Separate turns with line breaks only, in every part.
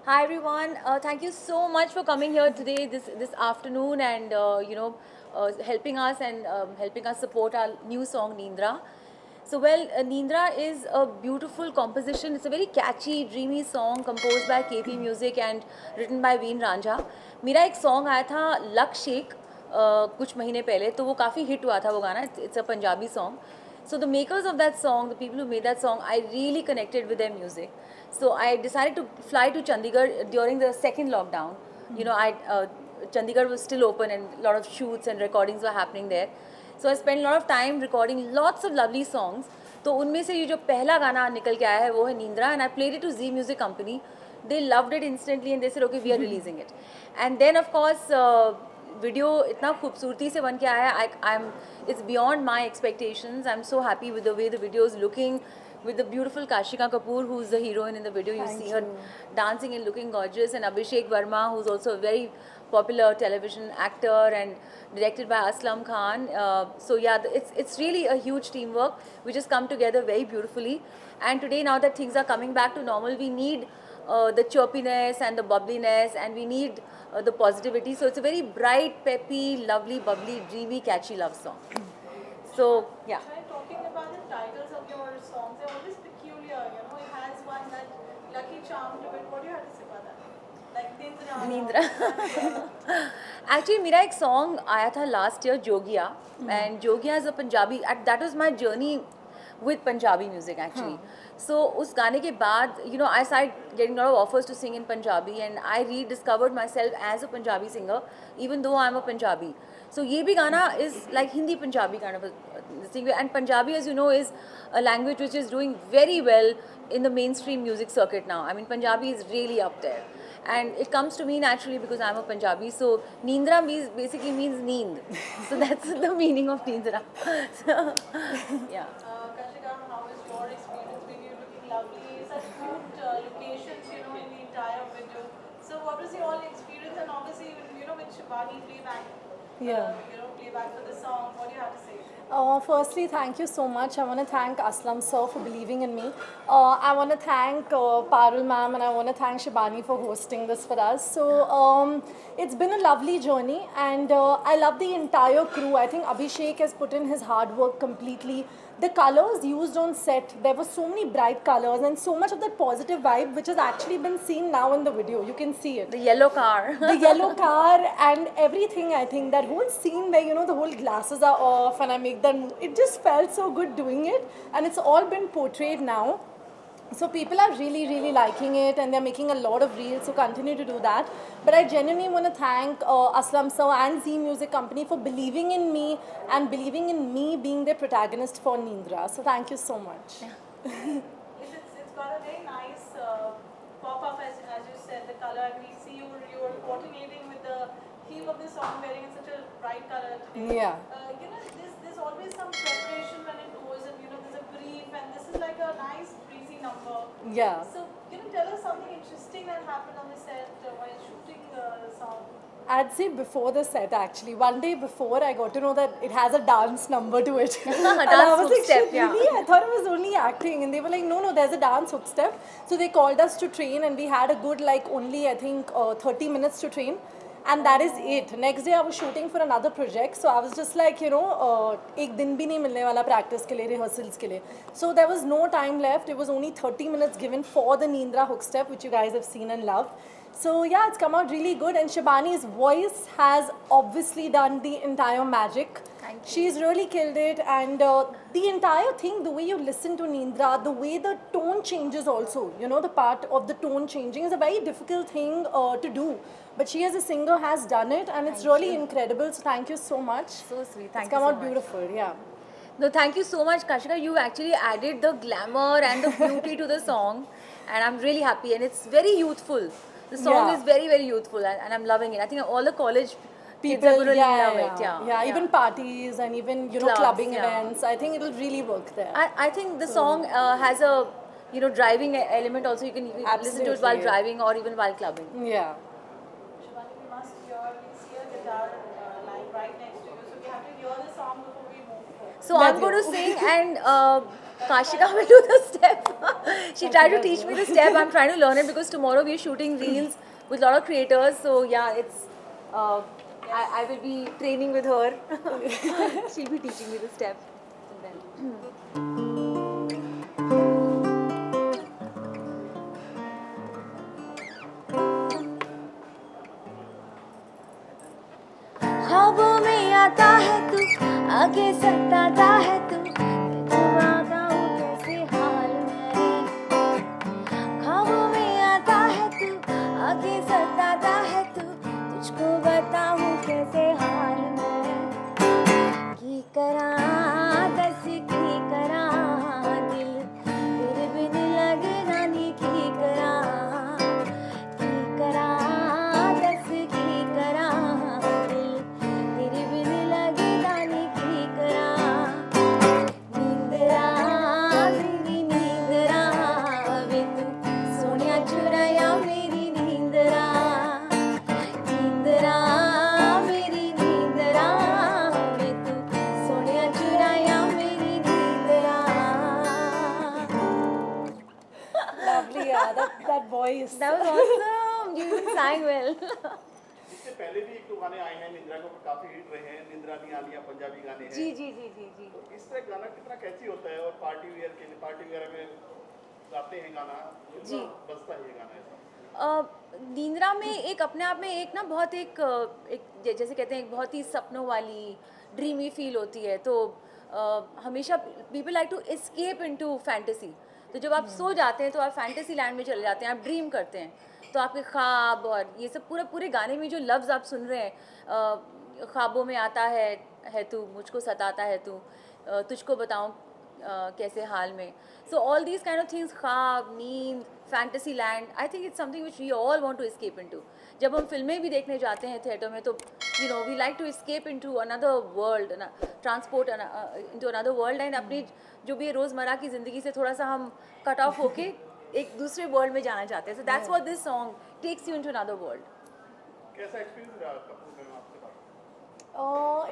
Hi everyone. Thank you so much for coming here today, this afternoon, and helping us and helping us support our new song Neendra. Neendra is a beautiful composition. It's a very catchy, dreamy song composed by KP Music and written by Veen Ranja. मेरा एक song आया था luck Sheikh कुछ महीने पहले, तो वो काफ़ी हिट हुआ था वो गाना. It's a Punjabi song. So the makers of that song, the people who made that song, I really connected with their music. So I decided to fly to Chandigarh during the second lockdown. Chandigarh was still open and a lot of shoots and recordings were happening there. So I spent a lot of time recording lots of lovely songs. तो उनमें से ये जो पहला गाना निकल के आया है वो है नींद्रा, and I played it to Z Music Company. They loved it instantly and they said okay we are releasing it. And then of course video इतना खूबसूरती से बन के आया है. I'm it's beyond my expectations. I'm so happy with the way the video is looking, with the beautiful Kashika Kapoor, who's the heroine in the video. You see her dancing and looking gorgeous, and Abhishek Verma, who's also a very popular television actor, and directed by Aslam Khan. So yeah, it's really a huge teamwork. We just come together very beautifully. And today, now that things are coming back to normal, we need the chirpiness and the bubbliness, and we need the positivity. So it's a very bright, peppy, lovely, bubbly, dreamy, catchy love song. So yeah.
When talking about the titles of your songs, they're always peculiar. It has one that lucky charm to it. What do you have to say about that? Like Nindra.
Nindra actually मेरा एक song आया था last year Jogiya, and Jogiya is a Punjabi, that was my journey with Punjabi music actually. So उस गाने के बाद I started getting a lot of offers to sing in Punjabi, and I rediscovered myself as a Punjabi singer even though I'm a Punjabi. So ये भी गाना is like Hindi Punjabi kind of a thing, and Punjabi, as you know, is a language which is doing very well in the mainstream music circuit now. I mean, Punjabi is really up there, and it comes to me naturally because I'm a Punjabi. So Neendra basically means neend. So that's the meaning of Neendra. So yeah.
Kashika, how is your experience with you looking lovely? Such cute locations, in the entire video. So what was your experience? And obviously, with Shivani playback, playback for the song, what do you have to say?
Firstly, thank you so much. I want to thank Aslam sir for believing in me. I want to thank Parul ma'am, and I want to thank Shibani for hosting this for us. So it's been a lovely journey, and I love the entire crew. I think Abhishek has put in his hard work completely. The colors used on set, there were so many bright colors and so much of that positive vibe which has actually been seen now in the video. You can see it.
The yellow car.
The yellow car and everything. I think that whole scene where the whole glasses are off and I make them, it just felt so good doing it, and it's all been portrayed now. So people are really, really liking it, and they're making a lot of reels, so continue to do that. But I genuinely want to thank Aslam sir and Z Music Company for believing in me and believing in me being their protagonist for Neendra. So thank you so much.
It's got a very nice pop-up, as you said, the color. And we see you're coordinating with the theme of the song, wearing in such a bright color today.
Yeah.
There's always some preparation when it goes, and there's a brief, and this is like a nice breezy number.
Yeah.
So tell us something interesting that happened on the set while shooting the song.
I'd say before the set actually. One day before, I got to know that it has a dance number to it. And I was
hook
like,
step,
shit,
yeah.
really? I thought it was only acting. And they were like, no, there's a dance hook step. So they called us to train, and we had a good, only, I think, 30 minutes to train. And that is it. Next day, I was shooting for another project. So I was just like, ek din bhi nahi milne wala practice ke liye, rehearsals ke liye. So there was no time left. It was only 30 minutes given for the Neendra hook step, which you guys have seen and loved. So yeah, it's come out really good, and Shibani's voice has obviously done the entire magic.
Thank you.
She's really killed it, and the entire thing, the way you listen to Neendra, the way the tone changes also, the part of the tone changing is a very difficult thing to do. But she as a singer has done it, and it's really incredible. So thank you so much.
So sweet. Thank
It's
you
come
so
out
much.
beautiful, yeah.
No, thank you so much, Kashika. You actually added the glamour and the beauty to the song, and I'm really happy. And it's very youthful. The song
Yeah.
is very, very youthful, and I'm loving it. I think all the college kids are going to love it. Yeah.
Even parties and even
Clubs,
clubbing
yeah.
events. I think it'll really work there.
I think the song has a driving element also. You can listen to it
Absolutely.
while driving or even while clubbing.
Yeah.
Shivani, we see a guitar lying right next to you, so we have to hear the song before we move forward.
So I'm going to sing, and Kashika will do the step. She tried to teach me the step. I'm trying to learn it because tomorrow we're shooting reels with a lot of creators. So yeah, it's I will be training with her. She'll be teaching me the step. And then ख्वाबों में आता है तू, आगे सताता है तू, आता हूँ कैसे हाल में। ख्वाबों में आता है तू, आगे सताता है तू, तुझको बताऊँ कैसे हाल में। की करा दस की करा दिल तेरे बिन लगना नी की करा दस की करा दिल तेरे बिन लगना नी की करा। नींदरा मेरी नींदरा वे तू सोनिया चुराया मेरी नींदरा। नींदरा मेरी नींदरा वे तू सोनिया चुराया मेरी नींदरा।
Lovely, yeah. That voice.
That was awesome. You sang well.
इससे पहले भी एक दो गाने आए हैं निंद्रा के ऊपर, काफी हिट रहे हैं। निंद्रा नहीं आलिया पंजाबी गाने हैं।
जी जी जी जी जी।
तो इस तरह गाना कितना कैची होता है, और पार्टी वेयर के लिए, पार्टी वेयर में गाते हैं गाना,
जी।
बजता है ये गाना ऐसा।
नींद्रा में एक अपने आप में एक ना बहुत एक जैसे कहते हैं एक बहुत ही सपनों वाली ड्रीमी फील होती है। तो हमेशा people like to escape into fantasy. तो जब आप सो जाते हैं तो आप फैंटेसी लैंड में चले जाते हैं, आप ड्रीम करते हैं। तो आपके ख्वाब और ये सब पूरे गाने में जो लफ्ज़ आप सुन रहे हैं, ख्वाबों में आता है तू, मुझको सताता है तू, तुझको बताऊं कैसे हाल में। So all these kind of things, ख्वाब, नींद, fantasy land, I think it's something which we all want to escape into. जब हम फिल्में भी देखने जाते हैं थिएटर में, तो you know we like to escape into another world, transport into another world, and अपनी जो भी रोज़मर्रा की ज़िंदगी से थोड़ा सा हम कट ऑफ होके एक दूसरे वर्ल्ड में जाना चाहते हैं। So that's what this song takes you into another world.
कैसा एक्सपीरियंस रहा कपूर में आपके पास?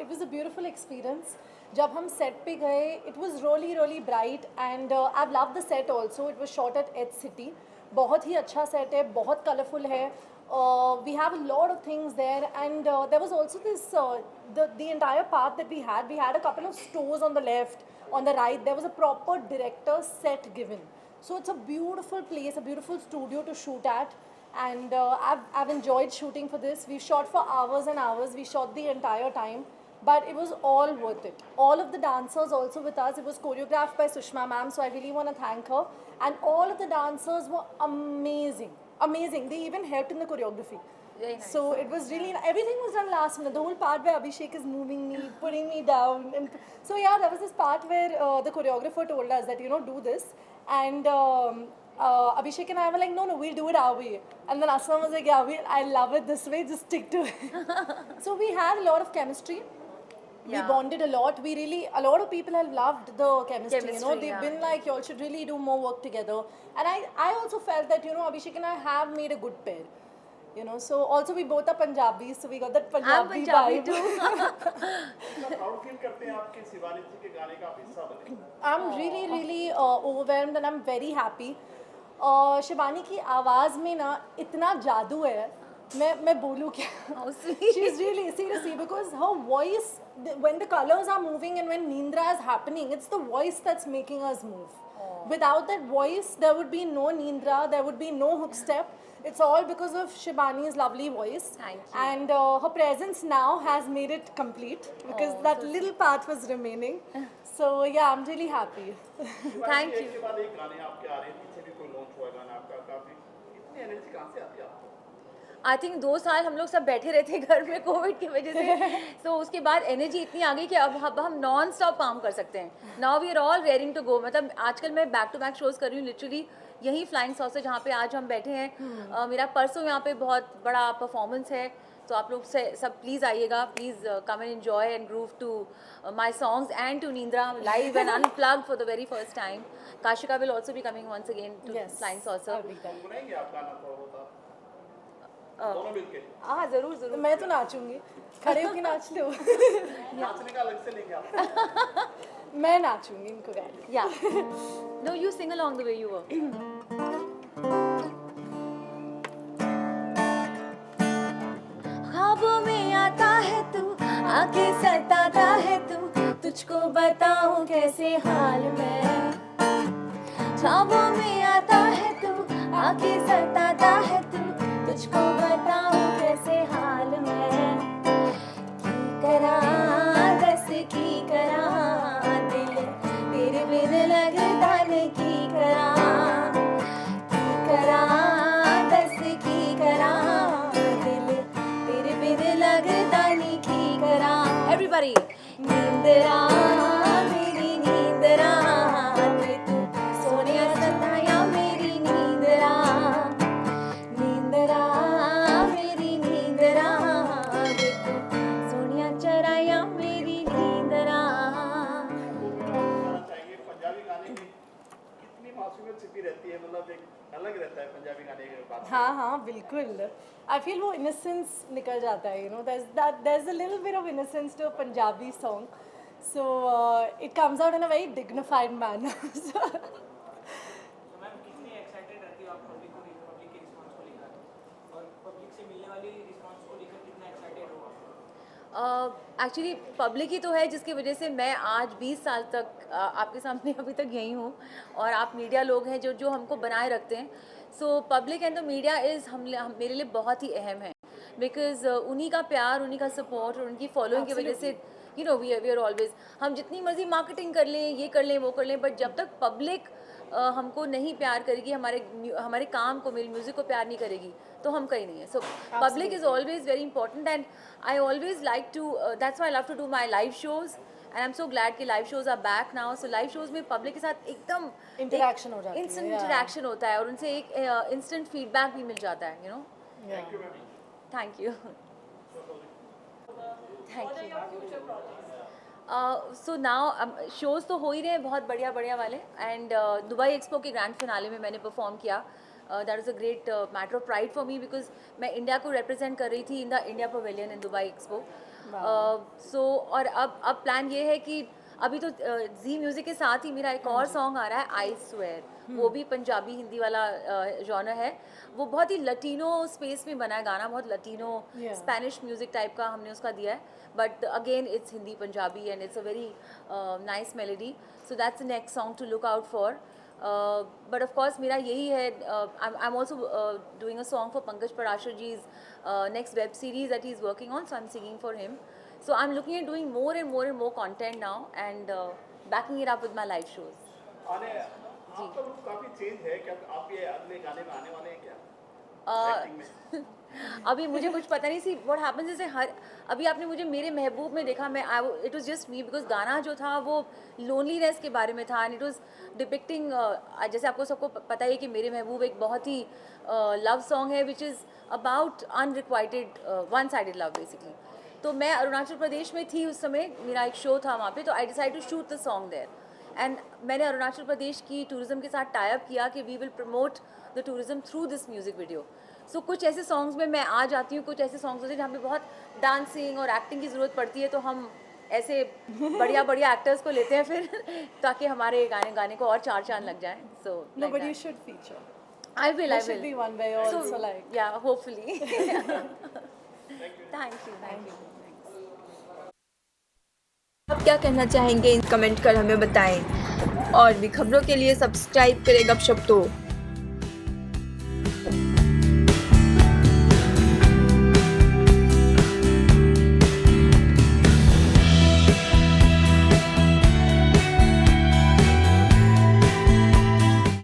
It was a beautiful experience. जब हम सेट पे गए, it was really bright and I've loved the set also. It was shot at Edge City. बहुत ही अच्छा set है, बहुत colourful है. We have a lot of things there, and there was also this the entire path that we had. We had a couple of stores on the left, on the right. There was a proper director's set given. So it's a beautiful place, a beautiful studio to shoot at. And I've enjoyed shooting for this. We shot for hours and hours. We shot the entire time, but it was all worth it. All of the dancers also with us. It was choreographed by Sushma ma'am, so I really want to thank her. And all of the dancers were amazing, amazing. They even helped in the choreography.
Very nice.
So it was really, everything was done last minute. The whole part where Abhishek is moving me, putting me down, and so yeah, there was this part where the choreographer told us that, you know, do this, and Abhishek and I were like, no, we'll do it our way. And then Aslam was like, yeah, I love it this way, just stick to it. So we had a lot of chemistry. We
Yeah.
bonded a lot. A lot of people have loved the chemistry, you know.
Chemistry,
They've
yeah.
been like, y'all should really do more work together. And I also felt that, you know, Abhishek and I have made a good pair. You know, so also we both are Punjabis, so we got that
I'm
Punjabi
Punjabi
vibe.
too.
कितना proud feel करते हैं आपके शिवानी जी के गाने का आप हिस्सा बने?
I'm really overwhelmed and I'm very happy. Shivani की आवाज़ में ना इतना जादू है, मैं बोलूँ क्या?
How sweet.
She's really, seriously, because her voice, when the colors are moving and when Nindra is happening, it's the voice that's making us move. Without that voice, there would be no Nindra, there would be no hook step. It's all because of Shibani's lovely voice.
Thank you.
And her presence now has made it complete, because that little part was remaining. So yeah, I'm really happy.
Thank
एक
you.
के बाद एक गाने आपके आ रहे हैं, पीछे भी कोई लॉन्च हुआ है गाना आपका, काफी इतनी एनर्जी कहाँ से आती है आपको?
आई थिंक 2 साल हम लोग सब बैठे रहते घर में कोविड की वजह से। तो उसके बाद एनर्जी इतनी आ गई कि अब हम नॉन स्टॉप काम कर सकते हैं। Now we are all raring to go. मतलब आजकल मैं बैक टू बैक शोज कर रही हूँ लिटरली यही फ्लाइंग सॉसर जहाँ पे आज हम बैठे हैं। मेरा परसों यहाँ पे बहुत बड़ा परफॉर्मेंस है, तो आप लोग से सब प्लीज़ आइएगा, please come and enjoy and groove to my songs and to Nindra live and unplugged for the very first time. Kashika will also be coming once again to
Yes,
flying
I'll
saucer.
be there.
गुनगुनाएंगे आप गाना थोड़ा बहुत दोनों मिलके?
हाँ ज़रूर ज़रूर।
मैं तो नाचूंगी, खड़े होके नाच लो।
नाचने का अलग से लेंगे आप?
मैं नाचूंगी इनको गाने.
Yeah. No, you sing along the way you were. ख्वाबों में आता है तू, आके सताता है तू, तुझको बताऊं कैसे हाल मैं. ख्वाबों में आता है तू, आके सताता है तू, तुझको बताऊं कैसे हाल मैं. की करा दस की करा दिल तेरे बिन लगता नहीं. की करा दस की करा दिल तेरे बिन लगता नहीं. की करा everybody. नींदरा मेरी नींदरा वे तू सोनिया सताया मेरी नींदरा. नींदरा मेरी नींदरा वे तू सोनिया चराया मेरी नींदरा.
बताना चाहिए पंजाबी गाने की कितनी मासूमियत छिपी रहती है, मतलब एक अलग रहता है पंजाबी गाने के बाद.
हाँ बिल्कुल. आई फील वो इनोसेंस निकल जाता है, you no, there's a little bit of innocence to a Punjabi song, so it comes out in a very dignified manner. So,
तो मैम कितनी एक्साइटेड रहती हो आप पब्लिक को लेकर, पब्लिक के रिस्पांस को लेकर, और पब्लिक से मिलने वाली रिस्पांस को लेकर कितना एक्साइटेड हो आप?
एक्चुअली पब्लिक ही तो है जिसकी वजह से मैं आज 20 साल तक आपके सामने अभी तक यही हूँ, और आप मीडिया लोग हैं जो हमको बनाए रखते हैं. So public and the media is मेरे लिए बहुत ही अहम है, बिकॉज उन्हीं का प्यार, उन्हीं का सपोर्ट और उनकी फॉलोइंग की वजह से you know we are always. हम जितनी मर्जी मार्केटिंग कर लें, ये कर लें, वो कर लें, बट जब तक पब्लिक हमको नहीं प्यार करेगी, हमारे काम को, मेरे म्यूज़िक को प्यार नहीं करेगी, तो हम कहीं नहीं है. So public is always very important, and I always like to, that's why I love to do my live shows, and I am so glad कि live shows are back now. So live shows में public के साथ एकदम
Interaction हो जाती है,
instant
yeah.
Interaction होता है, और उनसे एक इंस्टेंट फीडबैक भी मिल जाता है, you know.
Thank you ma'am.
Thank you.
What are your future projects?
So now shows तो हो ही रहे हैं बहुत बढ़िया वाले, एंड दुबई एक्सपो के ग्रैंड फिनाले में मैंने परफॉर्म किया. That is a great matter of pride for me, because मैं इंडिया को रिप्रेजेंट कर रही थी in the India pavilion in Dubai Expo. So और अब प्लान ये है कि अभी तो जी म्यूज़िक के साथ ही मेरा एक और सॉन्ग आ रहा है, आई स्वेयर. वो भी पंजाबी हिंदी वाला जॉनर है. वो बहुत ही लटीनो स्पेस में बना है गाना, बहुत लटीनो स्पेनिश म्यूज़िक टाइप का हमने उसका दिया है, but again it's Hindi Punjabi and it's a very nice melody. So that's the next song to look out for. But of course मेरा यही है, I am also doing a song for Pankaj Parashar ji's next web series that he's working on, so I'm singing for him. So I'm looking at doing more and more content now, and backing it up with my live shows.
आने आपका look काफी change है, क्या आप ये अगले गाने में आने वाले हैं क्या? Acting में?
अभी मुझे कुछ पता नहीं सी व्हाट हैपेंस. जैसे अभी आपने मुझे मेरे महबूब में देखा, मैं it was just me, because गाना जो था वो लोनलीनेस के बारे में था, एंड इट वाज डिपिक्टिंग, जैसे आपको सबको पता है कि मेरे महबूब एक बहुत ही लव सॉन्ग है, which is about unrequited one sided love basically. तो मैं अरुणाचल प्रदेश में थी उस समय, मेरा एक शो था वहाँ पे, तो I decide to shoot the song there, and मैंने अरुणाचल प्रदेश की टूरिज्म के साथ टाई अप किया कि we will promote the tourism through this music video. So कुछ ऐसे सॉन्ग्स में मैं आ जाती हूँ, कुछ ऐसे सॉन्ग्स होते हैं जहाँ पे बहुत डांसिंग और एक्टिंग की ज़रूरत पड़ती है, तो हम ऐसे बढ़िया एक्टर्स को लेते हैं फिर ताकि हमारे गाने को और चार चांद लग जाए. सो
no, but you should feature.
I will.
There should be one where you're also like.
Yeah, hopefully. Thank you.
आप क्या कहना चाहेंगे कमेंट कर हमें बताएं, और भी खबरों के लिए सब्सक्राइब करें गपशप तो.